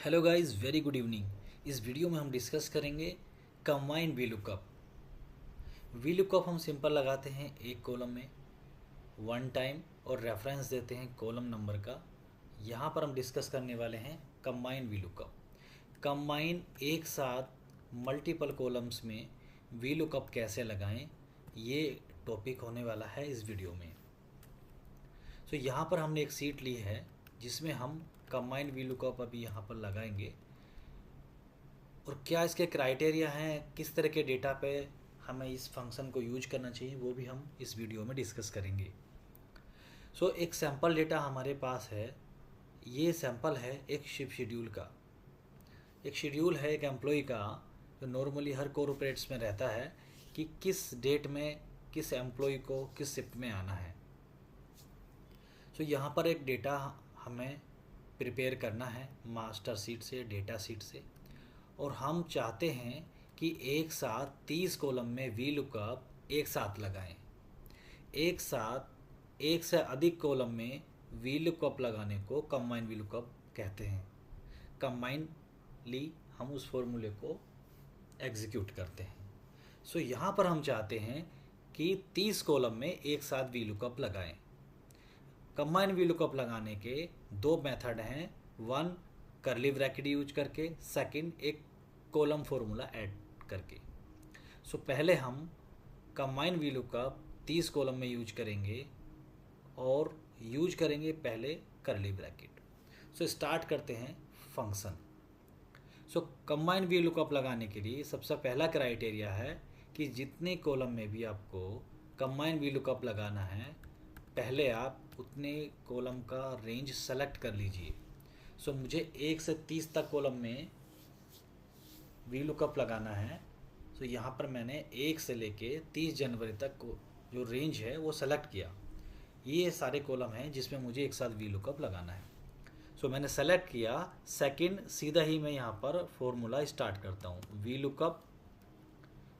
Hello guys, very good evening. इस video में हम डिस्कस करेंगे कंबाइन वीलुकअप। वीलुकअप हम सिंपल लगाते हैं एक कॉलम में वन टाइम और रेफरेंस देते हैं कॉलम नंबर का। यहाँ पर हम डिस्कस करने वाले हैं कंबाइन वीलुकअप। कंबाइन एक साथ मल्टीपल कॉलम्स में वीलुकअप कैसे लगाएं, ये टॉपिक होने वाला है इस वीडियो में। तो यहाँ पर हमने एक सीट ली है जिसमें हम कंबाइन वीलुकअप अभी यहाँ पर लगाएंगे और क्या इसके क्राइटेरिया हैं, किस तरह के डेटा पे हमें इस फंक्शन को यूज करना चाहिए, वो भी हम इस वीडियो में डिस्कस करेंगे। सो एक सैम्पल डेटा हमारे पास है। ये सैम्पल है एक शिफ्ट शेड्यूल का। एक शेड्यूल है एक एम्प्लॉय का जो नॉर्मली हर कॉर्पोरेट्स में रहता है कि किस डेट में किस एम्प्लॉय को किस शिफ्ट में आना है। सो यहाँ पर एक डेटा हमें प्रिपेयर करना है मास्टर सीट से, डेटा सीट से, और हम चाहते हैं कि एक साथ 30 कॉलम में वीलुकअप एक साथ लगाएं। एक साथ एक से अधिक कॉलम में वीलुकअप लगाने को कंबाइन वीलुकअप कहते हैं। कंबाइनली हम उस फॉर्मूले को एग्जीक्यूट करते हैं। सो यहाँ पर हम चाहते हैं कि 30 कॉलम में एक साथ वीलुकअप लगाएं। कंबाइन वीलुकअप लगाने के दो मेथड हैं, वन करली ब्रैकेट यूज करके, सेकंड एक कॉलम फॉर्मूला ऐड करके। सो पहले हम कंबाइन वीलुकअप 30 कॉलम में यूज करेंगे और यूज करेंगे पहले करली ब्रैकेट। सो स्टार्ट करते हैं फंक्शन। सो कंबाइन वीलुकअप लगाने के लिए सबसे पहला क्राइटेरिया है कि जितने कॉलम में भी आपको कंबाइन वीलुकअप लगाना है, पहले आप उतने कॉलम का रेंज सेलेक्ट कर लीजिए। सो मुझे 1 से 30 तक कॉलम में वीलुकअप लगाना है। सो यहाँ पर मैंने 1 से लेके 30 जनवरी तक को जो रेंज है वो सेलेक्ट किया। ये सारे कॉलम हैं जिसमें मुझे एक साथ वीलुकअप लगाना है। सो मैंने सेलेक्ट किया। सेकंड सीधा ही मैं यहाँ पर फॉर्मूला स्टार्ट करता हूँ।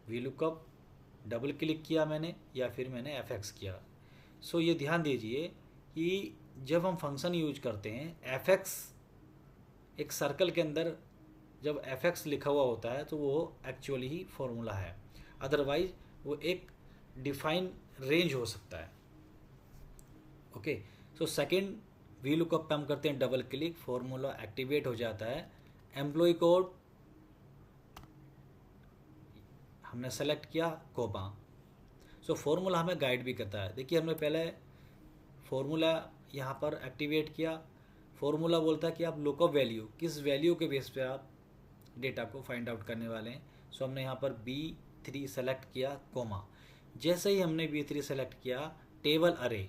वीलुकअप डबल क्लिक किया मैंने या फिर मैंने एफएक्स किया। सो ये ध्यान दीजिए कि जब हम फंक्शन यूज करते हैं, एफएक्स एक सर्कल के अंदर जब एफएक्स लिखा हुआ होता है तो वो एक्चुअली ही फॉर्मूला है, अदरवाइज वो एक डिफाइन रेंज हो सकता है। ओके, सो सेकंड वीलुकअप पे हम करते हैं डबल क्लिक, फॉर्मूला एक्टिवेट हो जाता है। एम्प्लॉय कोड हमने सेलेक्ट किया, कोमा। सो फॉर्मूला हमें गाइड भी करता है। देखिए हमने पहले फॉर्मूला यहाँ पर एक्टिवेट किया। फॉर्मूला बोलता है कि आप लुकअप वैल्यू, किस वैल्यू के बेस पे आप डेटा को फाइंड आउट करने वाले हैं। सो हमने यहाँ पर B3 सेलेक्ट किया, कोमा। जैसे ही हमने B3 सेलेक्ट किया, टेबल अरे।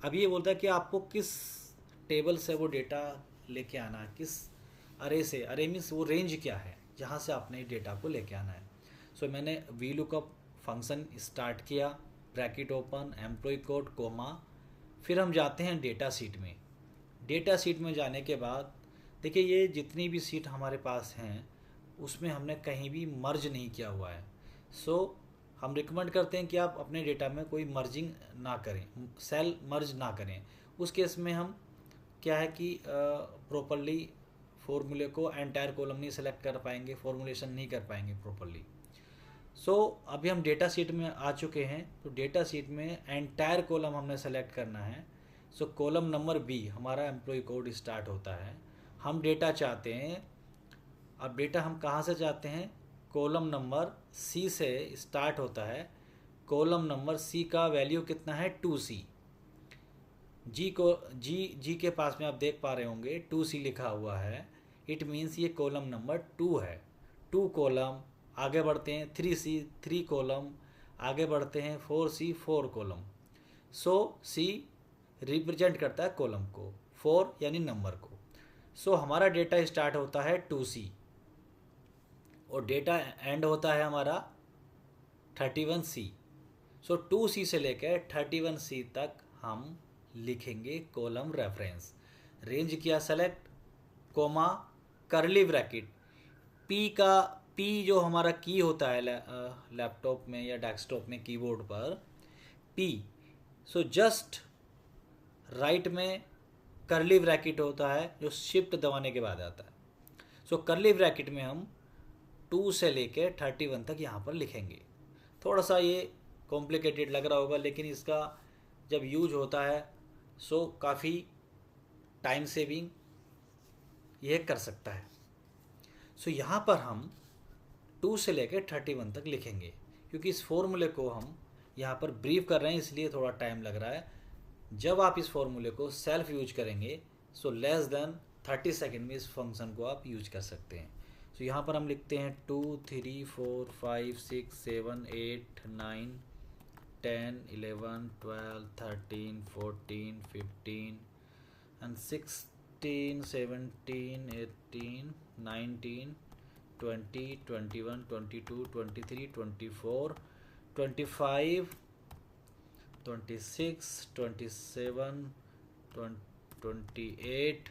अब ये बोलता है कि आपको किस टेबल से वो डेटा लेके आना है, किस अरे से। अरे मीन्स वो रेंज क्या है जहाँ से आपने डेटा को लेके आना है। सो मैंने वीलुकअप फंक्शन स्टार्ट किया, bracket open, employ code, comma. फिर हम जाते हैं डेटा सीट में। डेटा सीट में जाने के बाद देखिए ये जितनी भी सीट हमारे पास हैं उसमें हमने कहीं भी मर्ज नहीं किया हुआ है। सो हम रिकमेंड करते हैं कि आप अपने डेटा में कोई मर्जिंग ना करें, सेल मर्ज ना करें। उस केस में हम क्या है कि प्रॉपरली फॉर्मूले को एंटायर कॉलम नहीं सेलेक्ट कर पाएंगे, फॉर्मुलेशन नहीं कर पाएंगे प्रॉपरली। सो अभी हम डेटा सीट में आ चुके हैं। तो डेटा सीट में एंटायर कॉलम हमने सेलेक्ट करना है। सो कॉलम नंबर B हमारा एम्प्लॉय कोड स्टार्ट होता है। हम डेटा चाहते हैं। अब डेटा हम कहाँ से चाहते हैं? कॉलम नंबर C से स्टार्ट होता है। कॉलम नंबर C का वैल्यू कितना है? 2C। जी के पास में आप देख पा रहे होंगे 2C लिखा हुआ है। इट मीन्स ये कॉलम नंबर 2 है। 2 कॉलम। आगे बढ़ते हैं 3C 3 कॉलम। आगे बढ़ते हैं 4C 4 कॉलम। सो C रिप्रेजेंट करता है कॉलम को, 4 यानी नंबर को। सो हमारा डेटा स्टार्ट होता है 2C और डेटा एंड होता है हमारा 31C। सो 2C से लेकर 31C तक हम लिखेंगे कॉलम रेफरेंस। रेंज किया select, comma, curly bracket. P जो हमारा की होता है लैपटॉप में या डेस्कटॉप में कीबोर्ड पर P। सो जस्ट राइट में करली ब्रैकेट होता है जो शिफ्ट दबाने के बाद आता है। सो करली ब्रैकेट में हम 2 से लेके 31 तक यहाँ पर लिखेंगे। थोड़ा सा ये कॉम्प्लिकेटेड लग रहा होगा, लेकिन इसका जब यूज होता है सो काफ़ी टाइम सेविंग यह कर सकता है। सो यहाँ पर हम 2 से लेकर 31 तक लिखेंगे, क्योंकि इस फॉर्मूले को हम यहाँ पर ब्रीफ कर रहे हैं इसलिए थोड़ा टाइम लग रहा है। जब आप इस फॉर्मूले को सेल्फ यूज करेंगे सो लेस देन 30 सेकेंड में इस फंक्शन को आप यूज कर सकते हैं। सो यहाँ पर हम लिखते हैं 2 3 4 5 6 7 8 9 10 11 12 13 14 15 and 16 17 18 19 20 21 22 23 24 25 26 27 28।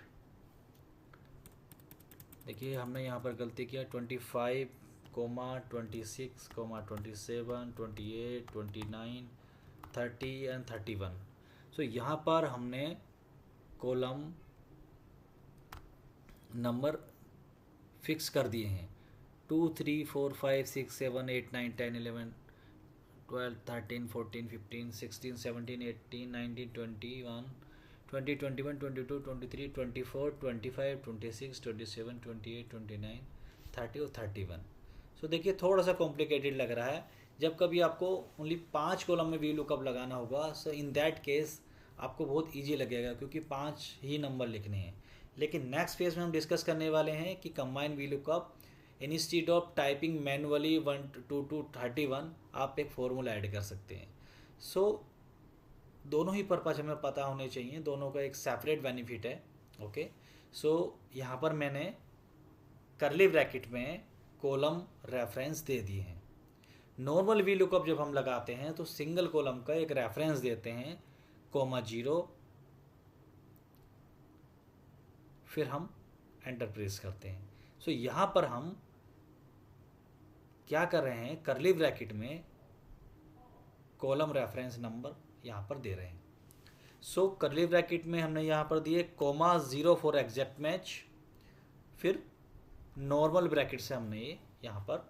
देखिए हमने यहाँ पर गलती किया, 25 कोमा 26 कोमा 27 28 29 30 एंड 31। सो यहाँ पर हमने कॉलम नंबर फिक्स कर दिए हैं 2 3 4 5 6 7 8 9 10 11 12 13 14 15 16 17 18 19 21 20 21 22 23 24 25 26 27 28 29 30 और 31। सो देखिए थोड़ा सा कॉम्प्लिकेटेड लग रहा है। जब कभी आपको ओनली 5 कॉलम में वी लुकअप लगाना होगा सो इन दैट केस आपको बहुत इजी लगेगा, क्योंकि 5 ही नंबर लिखने हैं। लेकिन नेक्स्ट फेज में हम डिस्कस करने वाले हैं कि combine V lookup instead of typing manually 1 2 to 31 आप एक फॉर्मूला ऐड कर सकते हैं। सो दोनों ही पर्पज हमें पता होने चाहिए, दोनों का एक सेपरेट बेनिफिट है। ओके, सो यहाँ पर मैंने करली ब्रैकेट में कॉलम रेफरेंस दे दिए हैं। नॉर्मल वी लुकअप जब हम लगाते हैं तो सिंगल कॉलम का एक रेफरेंस देते हैं कोमा 0, फिर हम एंटर प्रेस करते हैं। सो यहाँ पर हम क्या कर रहे हैं, करली ब्रैकेट में कॉलम रेफरेंस नंबर यहाँ पर दे रहे हैं। सो करली ब्रैकेट में हमने यहाँ पर दिए कोमा 0 फॉर एग्जैक्ट मैच, फिर नॉर्मल ब्रैकेट से हमने ये यहाँ पर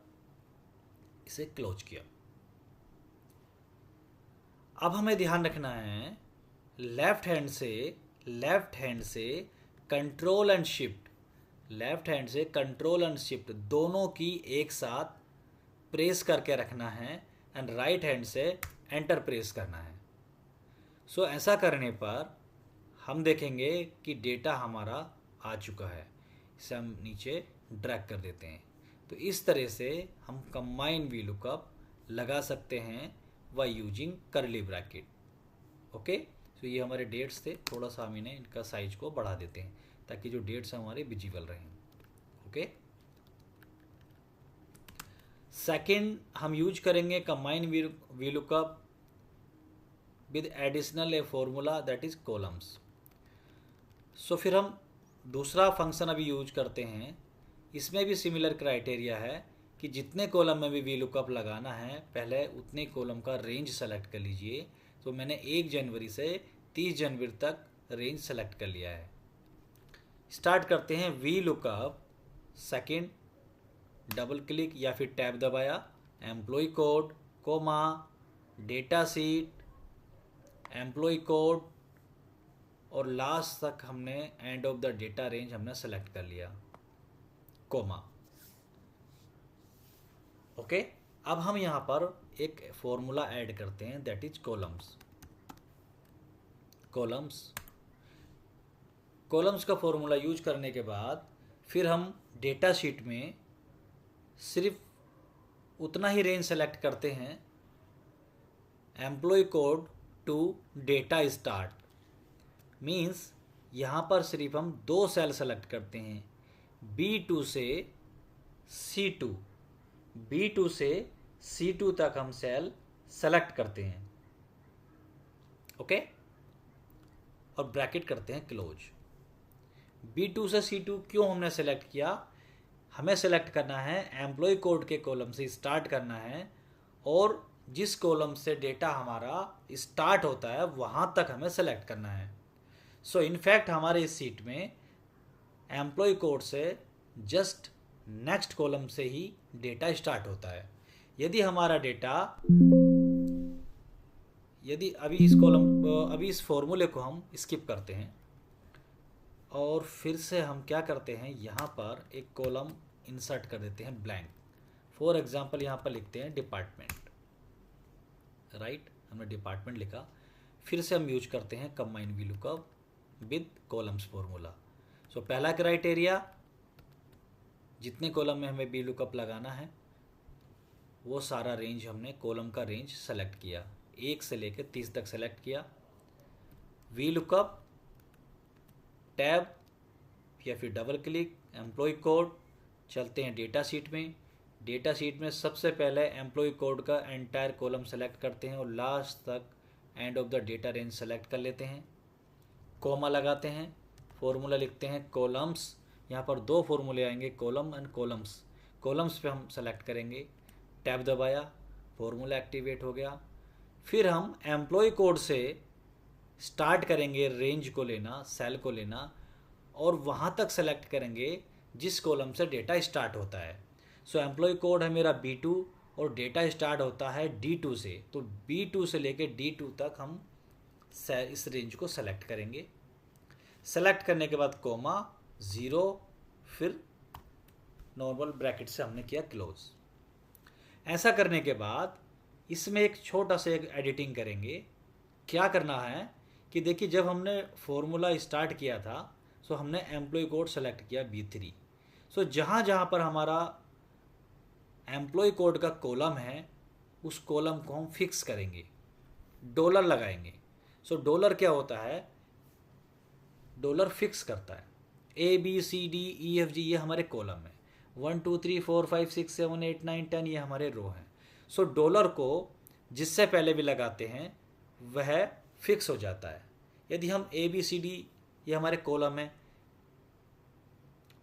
इसे क्लोज किया। अब हमें ध्यान रखना है लेफ्ट हैंड से control and shift, left hand से कंट्रोल एंड शिफ्ट दोनों की एक साथ प्रेस करके रखना है एंड राइट हैंड से एंटर प्रेस करना है। सो ऐसा करने पर हम देखेंगे कि डेटा हमारा आ चुका है। इसे हम नीचे ड्रैग कर देते हैं। तो इस तरह से हम कंबाइन वी लुकअप लगा सकते हैं बाय यूजिंग करली ब्रैकेट। ओके, तो ये हमारे डेट्स थे, थोड़ा सा हम इन्हें इनका साइज को बढ़ा देते हैं ताकि जो डेट्स हैं हमारे विजिबल रहें। ओके, सेकेंड हम यूज करेंगे combine VLOOKUP with additional a formula that is columns. So फिर हम दूसरा फंक्शन अभी यूज करते हैं। इसमें भी सिमिलर क्राइटेरिया है कि जितने कॉलम में भी वी लुकअप लगाना है पहले उतने कॉलम का रेंज सेलेक्ट कर लीजिए। तो मैंने 1 जनवरी से 30 जनवरी तक रेंज सेलेक्ट कर लिया है। स्टार्ट करते हैं V lookup, second double click या फिर टैब दबाया, employ code comma data sheet employ code और लास्ट तक हमने end of the data range हमने सेलेक्ट कर लिया कोमा। ओके, अब हम यहाँ पर एक फॉर्मूला ऐड करते हैं दैट इज कॉलम्स। कॉलम्स का फॉर्मूला यूज करने के बाद फिर हम डेटा शीट में सिर्फ उतना ही रेंज सेलेक्ट करते हैं employ code to data start. Means यहाँ पर सिर्फ हम 2 सेल सेलेक्ट करते हैं, B2 से C2, B2 से C2 तक हम सेल सेलेक्ट करते हैं। ओके, और ब्रैकेट करते हैं क्लोज। B2 से C2 क्यों हमने सेलेक्ट किया, हमें सेलेक्ट करना है एम्प्लॉय कोड के कॉलम से स्टार्ट करना है और जिस कॉलम से डेटा हमारा स्टार्ट होता है वहाँ तक हमें सेलेक्ट करना है। सो इनफैक्ट हमारे इस सीट में एम्प्लॉय कोड से जस्ट नेक्स्ट कॉलम से ही डेटा स्टार्ट होता है। यदि हमारा डेटा, यदि अभी इस फॉर्मूले को हम स्किप करते हैं और फिर से हम क्या करते हैं, यहाँ पर एक कॉलम इंसर्ट कर देते हैं ब्लैंक। फॉर एग्जांपल यहाँ पर लिखते हैं डिपार्टमेंट, राइट, हमने डिपार्टमेंट लिखा। फिर से हम यूज करते हैं combine VLOOKUP with columns formula. So पहला क्राइटेरिया, जितने कॉलम में हमें वीलुकअप लगाना है वो सारा रेंज हमने कॉलम का रेंज सेलेक्ट किया, 1 से लेकर 30 तक सेलेक्ट किया। वीलुकअप टैब या फिर डबल क्लिक एम्प्लॉय कोड, चलते हैं डेटा शीट में। डेटा शीट में सबसे पहले एम्प्लॉय कोड का एंटायर कॉलम सेलेक्ट करते हैं और लास्ट तक and of the data range select कर लेते हैं। कॉमा लगाते हैं, फॉर्मूला लिखते हैं कॉलम्स। यहाँ पर 2 फॉर्मूले आएंगे, कॉलम एंड कॉलम्स। कॉलम्स पे हम सेलेक्ट करेंगे, टैब दबाया, फॉर्मूला एक्टिवेट हो गया। फिर हम एम्प्लॉय कोड से स्टार्ट करेंगे रेंज को लेना, सेल को लेना, और वहाँ तक सेलेक्ट करेंगे जिस कॉलम से डेटा स्टार्ट होता है। सो एम्प्लॉय कोड है मेरा B2 और डेटा स्टार्ट होता है D2 से, तो B2 से लेके D2 तक हम इस रेंज को सेलेक्ट करेंगे। सेलेक्ट करने के बाद कोमा 0, फिर नॉर्मल ब्रैकेट से हमने किया क्लोज। ऐसा करने के बाद इसमें एक छोटा सा एक एडिटिंग करेंगे। क्या करना है कि देखिए, जब हमने फॉर्मूला स्टार्ट किया था सो हमने एम्प्लॉय कोड सेलेक्ट किया B3। सो जहाँ जहाँ पर हमारा एम्प्लॉय कोड का कॉलम है उस कॉलम को हम फिक्स करेंगे, डॉलर लगाएंगे। सो डॉलर क्या होता है, डॉलर फिक्स करता है। ABCDEFG ये हमारे कॉलम है, 1 2 3 4 5 6 7 8 9 10 ये हमारे रो हैं। सो डॉलर को जिससे पहले भी लगाते हैं वह फिक्स हो जाता है। यदि हम ABCD ये हमारे कॉलम है,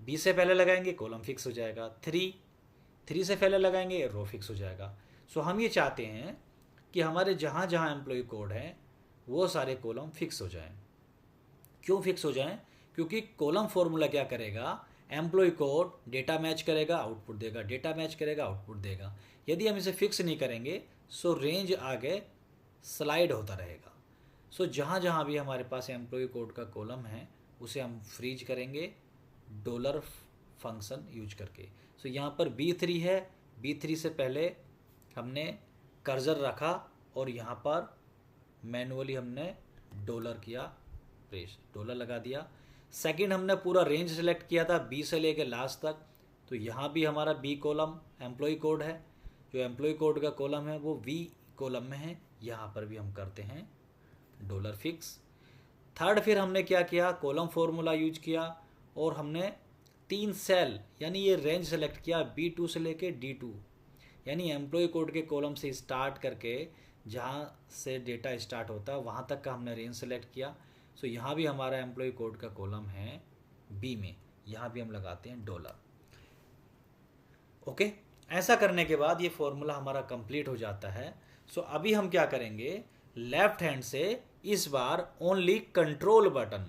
B से पहले लगाएंगे कॉलम फिक्स हो जाएगा, 3 से पहले लगाएंगे रो फिक्स हो जाएगा। सो हम ये चाहते हैं कि हमारे जहाँ जहाँ एम्प्लॉय कोड है वो सारे कॉलम फिक्स हो जाएं। क्यों फिक्स हो जाएं? क्योंकि कॉलम फॉर्मूला क्या करेगा, एम्प्लॉय कोड डेटा मैच करेगा, आउटपुट देगा, डेटा मैच करेगा, आउटपुट देगा। यदि हम इसे फिक्स नहीं करेंगे सो रेंज आगे स्लाइड होता रहेगा। सो जहाँ जहाँ भी हमारे पास एम्प्लॉय कोड का कॉलम है उसे हम फ्रीज करेंगे डॉलर फंक्शन यूज करके। सो यहाँ पर B3 है, B3 से पहले हमने कर्सर रखा और यहाँ पर मैनुअली हमने डॉलर किया प्रेस, डॉलर लगा दिया। सेकंड हमने पूरा रेंज सेलेक्ट किया था B से लेकर लास्ट तक, तो यहाँ भी हमारा B कॉलम एम्प्लॉय कोड है, जो एम्प्लॉय कोड का कॉलम है वो V कॉलम में है, यहाँ पर भी हम करते हैं डॉलर फिक्स। थर्ड फिर हमने क्या किया, कॉलम फॉर्मूला यूज किया और हमने 3 सेल यानी ये रेंज सेलेक्ट किया B2 से लेके D2, यानी एम्प्लॉय कोड के कॉलम से स्टार्ट करके जहाँ से डेटा स्टार्ट होता है वहाँ तक का हमने रेंज सेलेक्ट किया। सो यहाँ भी हमारा एम्प्लॉय कोड का कॉलम है B में, यहाँ भी हम लगाते हैं डॉलर। ओके, ऐसा करने के बाद ये फॉर्मूला हमारा कंप्लीट हो जाता है। सो अभी हम क्या करेंगे, लेफ्ट हैंड से इस बार only control button,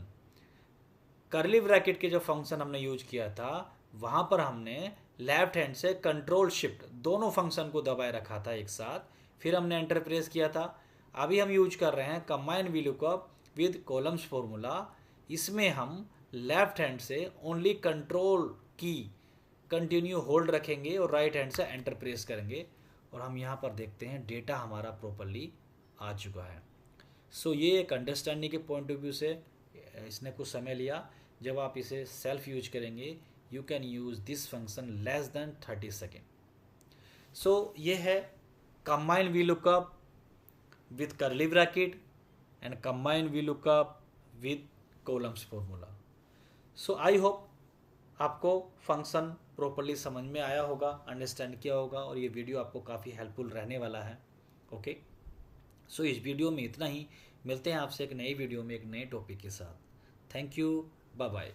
curly bracket के जो फंक्शन हमने यूज किया था वहाँ पर हमने लेफ्ट हैंड से कंट्रोल शिफ्ट दोनों फंक्शन को दबाए रखा था एक साथ, फिर हमने एंटर प्रेस किया था। अभी हम यूज कर रहे हैं combine VLOOKUP with columns formula. इसमें हम लेफ्ट हैंड से ओनली कंट्रोल की कंटिन्यू होल्ड रखेंगे और राइट हैंड से एंटर प्रेस करेंगे और हम यहाँ पर देखते हैं डेटा हमारा प्रॉपरली आ चुका है। सो ये एक अंडरस्टैंडिंग के पॉइंट ऑफ व्यू से इसने कुछ समय लिया। जब आप इसे सेल्फ यूज करेंगे you can use this function less than 30 second. So ये है combine VLOOKUP with curly bracket and combine VLOOKUP with columns formula. So I hope आपको फंक्शन प्रॉपरली समझ में आया होगा, अंडरस्टैंड किया होगा और ये वीडियो आपको काफ़ी हेल्पफुल रहने वाला है। ओके, सो इस वीडियो में इतना ही। मिलते हैं आपसे एक नई वीडियो में एक नए टॉपिक के साथ। Thank you, bye bye.